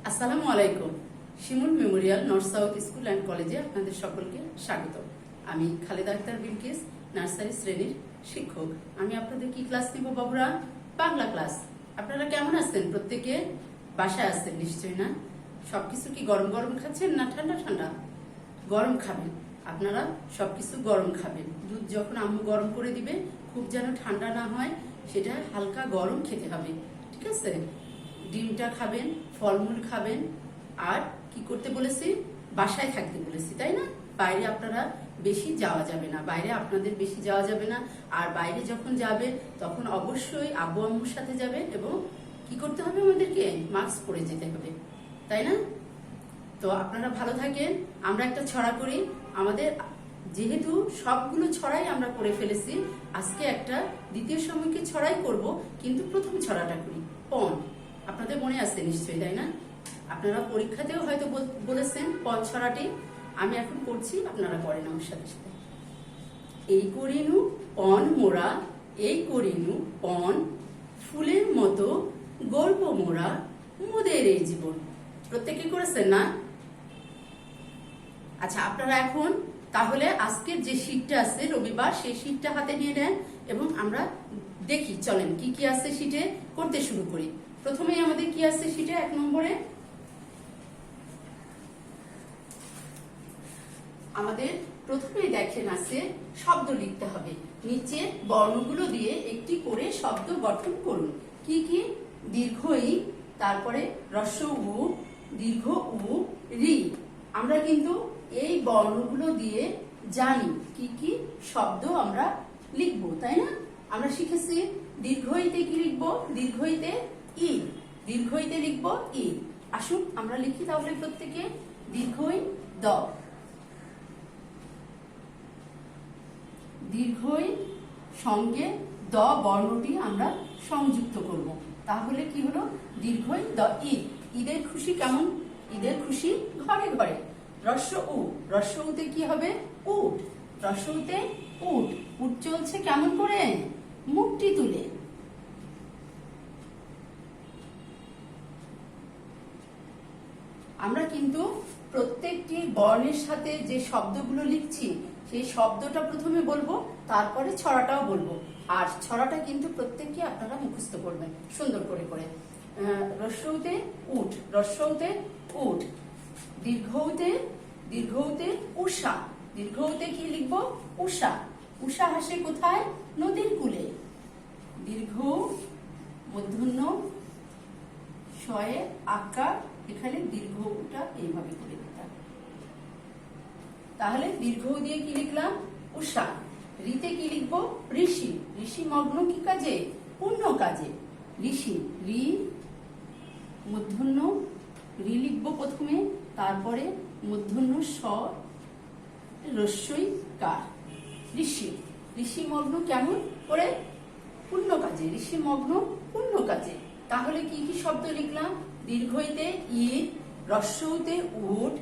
আসসালামু আলাইকুম। Shimul memorial north south school and কলেজে আপনাদের সকলকে স্বাগত। আমি খালেদা আক্তার বিলকিস, নার্সারি শ্রেণীর শিক্ষক। আমি আপনাদের কি ক্লাস নিব বাবুরা? বাংলা ক্লাস। আপনারা কেমন আছেন? প্রত্যেকে বাসায় আসছেন নিশ্চয়ই না? সবকিছু কি গরম গরম খাচ্ছেন না ঠান্ডা ঠান্ডা? গরম খাবেন, আপনারা সবকিছু গরম খাবেন। দুধ যখন আম্মু গরম করে দিবে, খুব যেন ঠান্ডা না হয়, সেটা হালকা গরম খেতে হবে, ঠিক আছে? ডিমটা খাবেন, ফলমূল খাবেন, আর কি করতে বলেছি? বাসায় থাকতে বলেছি, তাই না? বাইরে আপনারা বেশি যাওয়া যাবে না, বাইরে আপনাদের বেশি যাওয়া যাবে না। আর বাইরে যখন যাবে তখন অবশ্যই আব্বু আম্মুর সাথে যাবে, এবং কি করতে হবে? আমাদেরকে মাস্ক পরে যেতে হবে, তাই না? তো আপনারা ভালো থাকেন। আমরা একটা ছড়া করি। আমাদের যেহেতু সবগুলো ছড়াই আমরা করে ফেলেছি, আজকে একটা দ্বিতীয় সময়কে ছড়াই করব, কিন্তু প্রথম ছড়াটা করি পণ। আপনাদের মনে আছে নিশ্চয়ই, তাই না? আপনারা পরীক্ষাতেও হয়তো বলেছেন পণ ছড়াটি। আমি এখন করছি, আপনারা করেন আমার সাথে সাথে। এই করিনু পণ মোরা, এই করিনু পণ, ফুলের মতো গল্প মোরা, মোদের এই জীবন। প্রত্যেকে করেছেন না? আচ্ছা, আপনারা এখন তাহলে আজকের যে শীটটা আছে রবিবার, সেই শীটটা হাতে নিয়ে নেন এবং আমরা দেখি, চলেন কি কি আছে শীটে, করতে শুরু করি। প্রথমেই আমাদের কি আছে শীটে? 1 নম্বরে আমাদের প্রথমেই দেখেন আছে শব্দ লিখতে হবে। নিচে বর্ণগুলো দিয়ে একটি করে শব্দ গঠন করুন। কি কি? দীর্ঘ ই, তারপরে হ্রস্ব উ, দীর্ঘ উ, রি। আমরা কিন্তু এই বর্ণগুলো দিয়ে জানি কি কি শব্দ আমরা লিখবো, তাই না? আমরা শিখেছি দীর্ঘ ইতে কি লিখবো? দীর্ঘ ইতে ই, দীর্ঘ ইতে লিখবো ই। আসুন আমরা লিখি তাহলে প্রত্যেকে। দীর্ঘ ই দ, দীর্ঘ ই সঙ্গে দ বর্ণটি আমরা সংযুক্ত করব। তাহলে কি হলো? দীর্ঘ ই দ, ঈদ। ঈদের খুশি কেমন? ঈদের খুশি ঘরে ঘরে। হ্রস্ব উ, হ্রস্ব উতে কি হবে? উট, হ্রস্ব উতে উট। উট চলছে কেমন করে? মুখটি তুলে। আমরা কিন্তু প্রত্যেকটি বর্ণের সাথে যে শব্দগুলো লিখছি, সেই শব্দটা প্রথমে বলবো, তারপরে ছড়াটাও বলবো। আর ছড়াটা কিন্তু প্রত্যেককে আপনারা মুখস্থ করবেন সুন্দর করে করে। হ্রস্বতে উট, হ্রস্বতে উট। দীর্ঘতে, দীর্ঘতে উষা, দীর্ঘতে কি লিখবো? উষা। উষা হাসে কোথায়? নদীর কূলে। দীর্ঘ মূর্ধন্য শয়ে আকার, এখানে দীর্ঘটা এইভাবে করে দিতাম। তাহলে দীর্ঘ দিয়ে কি লিখলাম? উষা। রিতে কি লিখবো? ঋষি। ঋষি মগ্ন কি কাজে? পূর্ণ কাজে। ঋষি, রি মূর্ধন্য, রি লিখবো প্রথমে, তারপরে মূর্ধন্য স, রস্যই কার। ঋষি, ঋষি মগ্ন কেমন করে? পূর্ণ কাজে। ঋষি মগ্ন পূর্ণ কাজে। তাহলে কি কি শব্দ লিখলাম? দীর্ঘইতে ঈদ, হ্রস্বতে উট,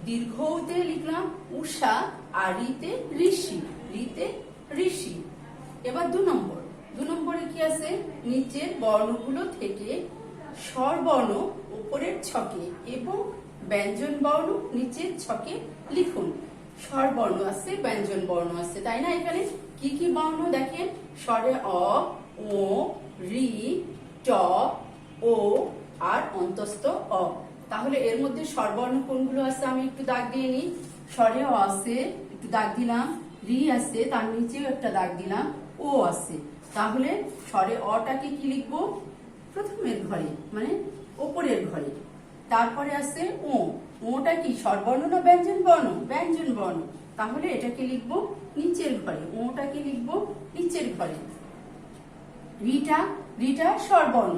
দীর্ঘতে লিখলাম উষা, আর রিতে ঋষি, রিতে ঋষি। এবার 2 নম্বর। 2 নম্বরে কি আছে? নিচের বর্ণগুলো থেকে স্বরবর্ণ উপরের ছকে এবং ব্যঞ্জন বর্ণ নিচের ছকে লিখুন। স্বরবর্ণ আছে, ব্যঞ্জন বর্ণ আছে, তাই না? এখানে কি কি বর্ণ দেখেন? স্বরে অ, ও, রি, ট, ও, আর অন্তস্থ অ। তাহলে এর মধ্যে স্বরবর্ণ কোনগুলো আছে আমি একটু দাগ দিয়ে নিই। স্বরে অ আছে, একটু দাগ দিলাম। রি আছে, তার নিচেও একটা দাগ দিলাম। ও আছে। তাহলে স্বরে অটাকে কি লিখবো? প্রথমের ঘরে, মানে ওপরের ঘরে। তারপরে আছে ও, ওটা কি স্বরবর্ণ না ব্যঞ্জন বর্ণ? ব্যঞ্জন বর্ণ। তাহলে এটাকে লিখবো নিচের ঘরে, ওটাকে লিখবো নিচের ঘরে। রিটা, রিটা স্বরবর্ণ,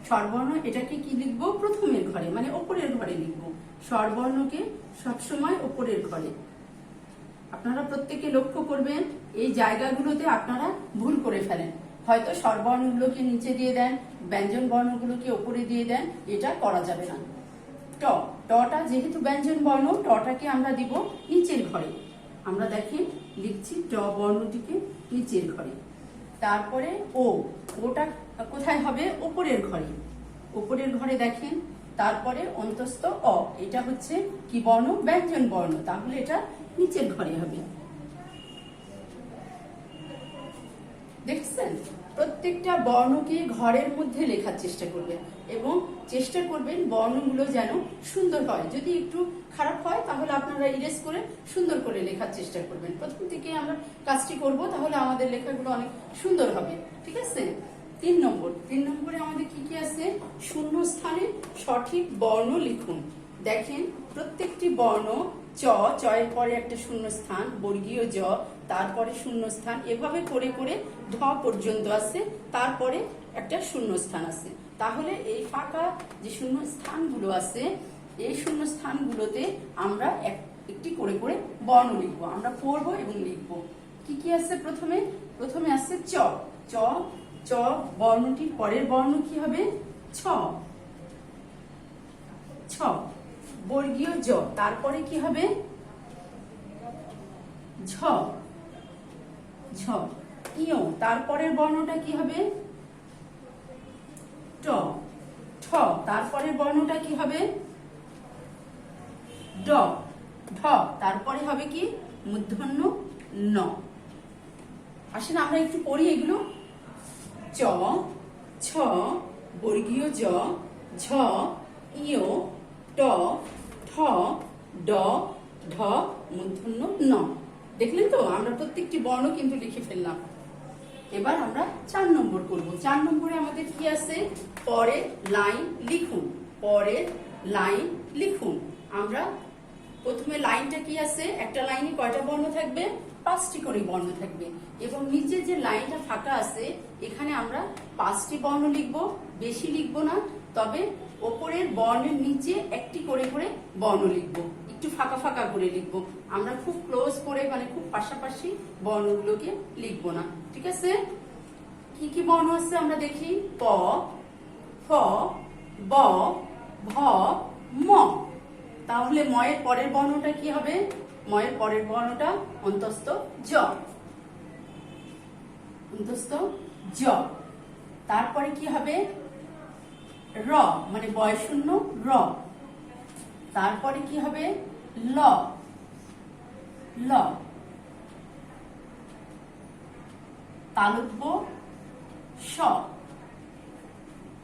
স্বরবর্ণ এটাকে কি লিখবো? প্রথমের ঘরে, মানে ওপরের ঘরে লিখবো। স্বরবর্ণকে সবসময় ওপরের ঘরে। আপনারা প্রত্যেকে লক্ষ্য করবেন, এই জায়গাগুলোতে আপনারা ভুল করে ফেলেন। হয়তো স্বরবর্ণগুলোকে নিচে দিয়ে দেন, ব্যঞ্জন বর্ণগুলোকে ওপরে দিয়ে দেন, এটা করা যাবে না। ট, টটা যেহেতু ব্যঞ্জন বর্ণ, টটাকে আমরা দিব নিচের ঘরে। আমরা দেখেন লিখছি ট বর্ণটিকে নিচের ঘরে। তারপরে ও, ওটা কোথায় হবে? ওপরের ঘরে। ওপরের ঘরে দেখেন তারপরে অন্তস্থ অ, এটা হচ্ছে কি বর্ণ? ব্যঞ্জন বর্ণ, তাহলে এটা নিচের ঘরে হবে। দেখছেন, প্রত্যেকটা বর্ণকে ঘরের মধ্যে লেখার চেষ্টা করবেন এবং চেষ্টা করবেন বর্ণগুলো যেন সুন্দর হয়। যদি একটু খারাপ হয় তাহলে আপনারা ইরেজ করে সুন্দর করে লেখার চেষ্টা করবেন। প্রথম থেকে আমরা কাজটি করব, তাহলে আমাদের লেখাগুলো অনেক সুন্দর হবে। ঠিক আছে? 3 নম্বরে আমাদের কি কি আছে? শূন্য স্থানে সঠিক বর্ণ লিখুন। দেখেন, প্রত্যেকটি বর্ণ চয়ের পরে একটা শূন্য স্থান, বর্গীয় জ, তারপরে শূন্য স্থান, এভাবে করে করে ঢ পর্যন্ত আছে, তারপরে একটা শূন্য স্থান আছে। তাহলে এই ফাঁকা যে শূন্য স্থানগুলো আছে, এই শূন্য স্থানগুলোতে আমরা একটি করে করে বর্ণ লিখবো, আমরা পড়বো এবং লিখবো। কি কি আছে? প্রথমে আছে চ। চ চ বর্ণটির পরের বর্ণ কি হবে? ছ। ছ। বর্গীয় জ, তারপরে কি হবে? ঝ। ঝ। ইয়, তারপরের বর্ণটা কি হবে? ট। ঠ, তারপরের বর্ণটা কি হবে? ড। ঢ, তারপরে হবে কি? মূর্ধন্য ন। আসেন আমরা একটু পড়ি এগুলো। চ, ছ, বর্গীয় জ, ঝ, ইয়, ট, ঠ, ড, ঢ, মূর্ধন্য ন। দেখলেন তো, আমরা প্রত্যেকটি বর্ণ কিন্তু লিখে ফেললাম। এবার আমরা 4 নম্বর করব। 4 নম্বরে আমাদের কি আছে? পরের লাইন লিখুন। পরের লাইন লিখুন। আমরা প্রথমে লাইনটা কি আছে? একটা লাইনে কয়টা বর্ণ থাকবে? 5টি করে বর্ণ থাকবে এবং নিচে যে লাইনটা ফাঁকা আছে এখানে আমরা 5টি বর্ণ লিখব, বেশি লিখব না। তবে ওপরের বর্ণের নিচে একটি করে করে বর্ণ লিখব, একটু ফাঁকা ফাঁকা করে লিখব। আমরা খুব ক্লোজ করে, মানে খুব পাশাপাশি বর্ণগুলোকে লিখব না। ঠিক আছে? কি কি বর্ণ আছে আমরা দেখি। প, ফ, ব, ভ, ম। তাহলে ময়ের পরের বর্ণটা কি হবে? ময়ের পরের বর্ণটা অন্তস্থ জ। অন্তস্থ জ। তারপরে কি হবে? র, মানে বয় শূন্য র। তারপরে কি হবে? ল। ল। তালব্য স।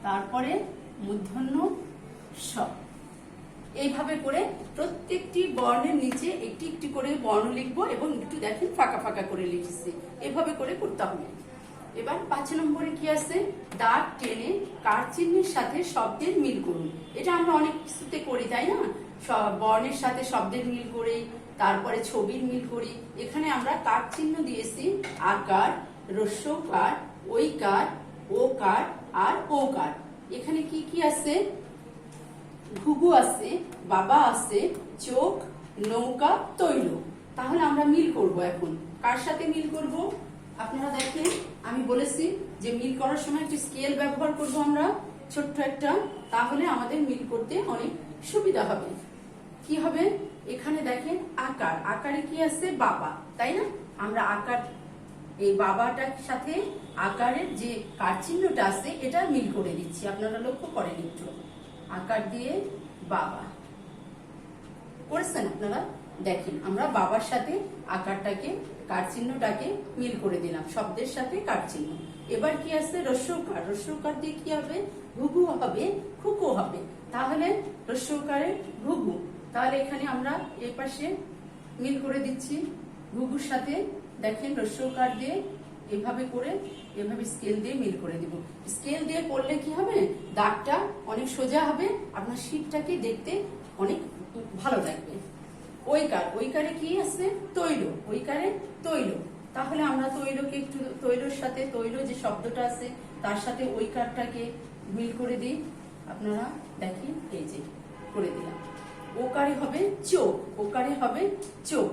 তারপরে মূর্ধন্য স। এইভাবে করে প্রত্যেকটি বর্ণের নিচে একটি একটি করে বর্ণ লিখবো এবং একটু দেখেন ফাঁকা ফাঁকা করে লিখেছি। এভাবে করে করতে হবে। এবার 5 নম্বরে কি আছে? দাগ টেনে কার চিহ্নের সাথে শব্দের মিল করুন। এটা আমরা অনেক কিছুতে করি, তাই না? বর্ণের সাথে শব্দের মিল করি, তারপরে ছবির মিল করি। এখানে আমরা কার চিহ্ন দিয়েছি আকার, রস্যকার, ঐকার, ওকার আর ওকার। এখানে কি কি আছে? ঘুঘু আছে, বাবা আছে, চোখ, নৌকা, তৈল। তাহলে আমরা মিল করব। এখন কার সাথে মিল করব? আপনারা দেখেন, আমি বলেছি যে মিল করার সময় একটি স্কেল ব্যবহার করব আমরা, ছোট্ট একটা। তাহলে আমাদের মিল করতে অনেক সুবিধা হবে। কি হবে? এখানে দেখেন আকার। আকারে কি আছে? বাবা, তাই না? আমরা আকার, এই বাবাটার সাথে আকারের যে কার চিহ্নটা আছে এটা মিল করে দিচ্ছি। আপনারা লক্ষ্য করেন একটু। আকার দিয়ে বাবা করেছেন আপনারা? দেখেন, আমরা বাবার সাথে আকারটাকে, কার চিহ্নটাকে মিল করে দিলাম, শব্দের সাথে কার চিহ্ন। এবার কি আছে? রস্যকার। রস্যকার দিয়ে কি হবে? ঘুঘু হবে, খুকু হবে। তাহলে রস্যকারে ঘুঘু। তাহলে এখানে আমরা এই পাশে মিল করে দিচ্ছি ঘুঘুর সাথে। দেখেন, রস্যকার দিয়ে এভাবে করে, এভাবে স্কেল দিয়ে মিল করে দিব। স্কেল দিয়ে করলে কি হবে? দাগটা অনেক সোজা হবে, আপনার শীটটাকে দেখতে অনেক ভালো লাগবে। ঐকার। ঐকারে কি আছে? তৈল। ঐকারে তৈল। তাহলে আমরা তৈলকে একটু, তৈলর সাথে, তৈল যে শব্দটা আছে তার সাথে ঐকারটাকে মিল করে দিই। আপনারা দেখেন, এই যে করে দিলাম। ওকারে হবে চোখ। ওকারে হবে চোখ।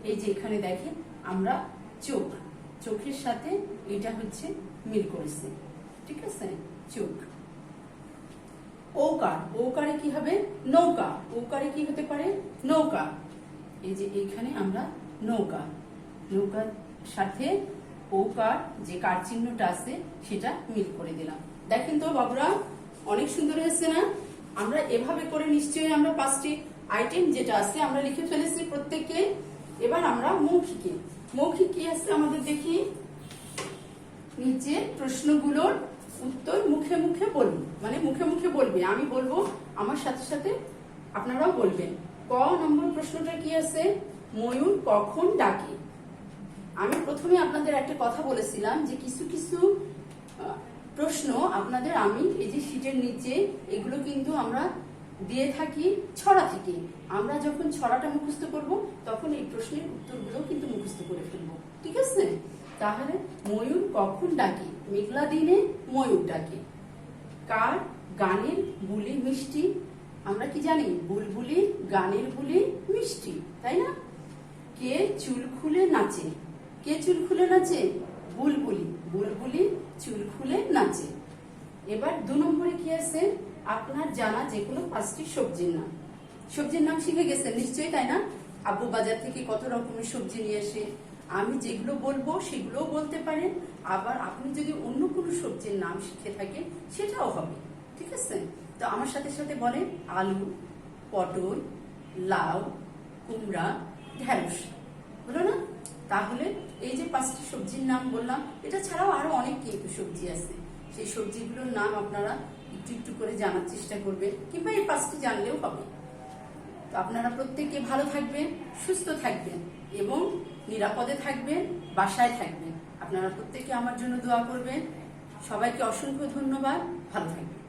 এই যে এখানে দেখেন আমরা চোখ, চোখের সাথে এটা হচ্ছে মিল করেছি। ঠিক আছে? চোখ। ওকার। ওকারে কি হবে? নৌকা। ওকারে কি হতে পারে? নৌকা। এই যে এখানে আমরা নৌকা, নৌকার সাথে ওকার যে কার চিহ্নটা আছে সেটা মিল করে দিলাম। দেখেন তো বাবুরা, অনেক সুন্দর হয়েছে না? আমরা এভাবে করে নিশ্চয়ই আমরা 5টি আইটেম যেটা আছে আমরা লিখে ফেলেছি প্রত্যেককে। এবার আমরা মৌখিকে, মৌখিক কি আছে আমাদের দেখি। নিচে প্রশ্নগুলোর উত্তর মুখে মুখে বলবো, মানে মুখে মুখে বলবে, আমি বলবো আমার সাথে সাথে আপনারাও বলবেন। ক নম্বর প্রশ্নটা কি আছে, ময়ূর কখন ডাকে। আমি প্রথমে আপনাদের একটা কথা বলেছিলাম যে কিছু কিছু প্রশ্ন আপনাদের আমি এই যে শীটের নিচে এগুলো কিন্তু আমরা দিয়ে থাকি ছড়া থেকে। আমরা যখন ছড়াটা মুখস্থ করব তখন এই প্রশ্নের উত্তরগুলো কিন্তু মুখস্থ করে ফেলবো, ঠিক আছে। তাহলে ময়ূর কখন ডাকে, মেঘলা দিনে ময়ূর ডাকে। কার গানের বুলি মিষ্টি, আমরা কি জানি বুলবুলি গানের বুলি মিষ্টি, তাই না। কে চুল খুলে নাচে, কে চুল খুলে নাচে, বুলবুলি, বুলবুলি চুল খুলে নাচে। এবার 2 নম্বরে কি আছে, আপনার জানা যে কোনো 5টি সবজির নাম। সবজির নাম শিখে গেছেন নিশ্চয়ই, তাই না। আব্বু বাজার থেকে কত রকমের সবজি নিয়ে আসে, আমি যেগুলো বলবো সেগুলোও বলতে পারেন। আবার আপনি যদি অন্য কোনো সবজির নাম শিখে থাকেন সেটাও হবে, ঠিক আছে। তো আমার সাথে সাথে বলেন আলু, পটল, লাউ, কুমড়া, ঢেঁড়স, হলো না। তাহলে এই যে 5টি সবজির নাম বললাম, এটা ছাড়াও আরো অনেক কিন্তু সবজি আছে, সেই সবজিগুলোর নাম আপনারা একটু একটু করে জানার চেষ্টা করবেন, কিংবা এই 5টি জানলেও হবে। তো আপনারা প্রত্যেকে ভালো থাকবেন, সুস্থ থাকবেন এবং নিরাপদে থাকবেন, বাসায় থাকবেন। আপনারা প্রত্যেকে আমার জন্য দোয়া করবেন। সবাইকে অসংখ্য ধন্যবাদ, ভালো থাকবেন।